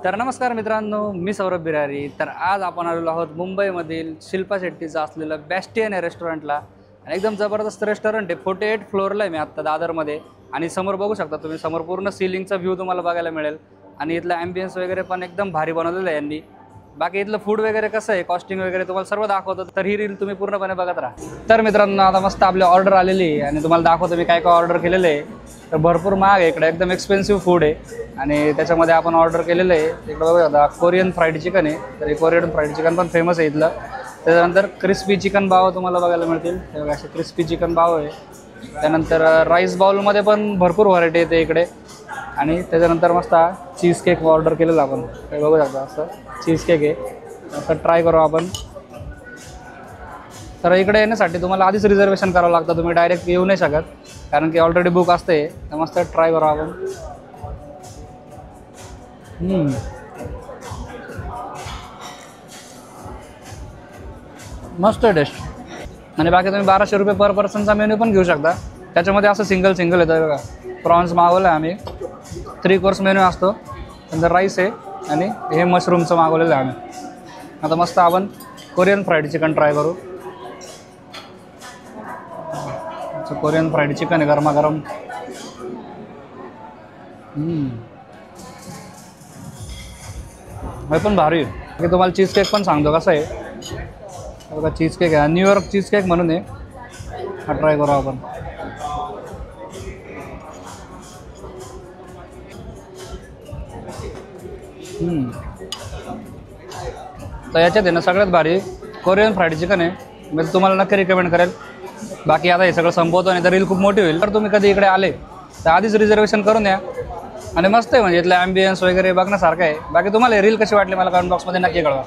तर नमस्कार मित्रांनो, मी सौरभ बिरारी। तर आज आपण आलेलो आहोत मुंबईमधील शिल्पा शेट्टीचं असलेलं बॅस्टियन या रेस्टॉरंटला। आणि एकदम जबरदस्त रेस्टॉरंट आहे। 48 फ्लोअरला आहे मी आत्ता दादरमध्ये। आणि समोर बघू शकता तुम्ही, समोर पूर्ण सीलिंगचा व्ह्यू तुम्हाला बघायला मिळेल। आणि इथलं ॲम्बियन्स वगैरे पण एकदम भारी बनवलेलं आहे यांनी। बाकी इथलं फूड वगैरे कसं आहे, कॉस्टिंग वगैरे तुम्हाला सर्व दाखवतो, तर ही रील तुम्ही पूर्णपणे बघत राहा। तर मित्रांनो, आता मस्त आपली ऑर्डर आलेली आहे आणि तुम्हाला दाखवतो मी काय काय ऑर्डर केलेलं आहे। तर भरपूर महाग आहे इकडे, एकदम एक्सपेन्सिव्ह फूड आहे। आणि त्याच्यामध्ये आपण ऑर्डर केलेलं आहे, इकडं बघा कोरियन फ्राईड चिकन आहे। तर कोरियन फ्राईड चिकन पण फेमस आहे इथलं। त्याच्यानंतर क्रिस्पी चिकन बाव तुम्हाला बघायला मिळतील, हे बघा असे क्रिस्पी चिकन बाव आहे। त्यानंतर राईस बाउलमध्ये पण भरपूर व्हरायटी येते इकडे। आणि त्याच्यानंतर मस्त चीज केक ऑर्डर केलेला आपण, हे बघू शकता असं चीज केक आहे। असं ट्राय करू आपण। तर इकडे येण्यासाठी तुम्हाला आधीच रिझर्वेशन करावं लागतं, तुम्ही डायरेक्ट येऊ नाही शकत, कारण की ऑलरेडी बुक असते। तर मस्त ट्राय करू आपण। मस्त टेस्ट। आणि बाकी तुम्ही 1200 रुपये पर पर्सनचा मेन्यू पण घेऊ शकता। त्याच्यामध्ये असं सिंगल येतं बघा। प्रॉन्स मागवलं आहे आम्ही, 3 कोर्स मेन्यू असतो। नंतर राईस आहे आणि हे मशरूमचं मागवलेलं आहे आम्ही। आता मस्त आपण कोरियन फ्राईड चिकन ट्राय करू। कोरियन फ्राईड चिकन आहे गरमागरम। हे पण भारी आहे। की तुम्हाला चीज केक पण सांगतो कसं आहे बघा। चीज केक आहे, न्यूयॉर्क चीज केक म्हणून आहे, हा ट्राय करू आपण। तर याच्यात आहे ना सगळ्यात भारी कोरियन फ्राईड चिकन आहे, मी तुम्हाला नक्की रिकमेंड करेल। बाकी आता हे सगळं संपवतो आणि तर रील खूप मोठी होईल। तर तुम्ही कधी इकडे आले तर आधीच रिझर्वेशन करून या। आणि मस्त आहे, म्हणजे इथलं ॲम्बियन्स वगैरे बघण्यासारखं आहे। बाकी तुम्हाला रील कशी वाटली मला कमेंट बॉक्समध्ये नक्की कळवा।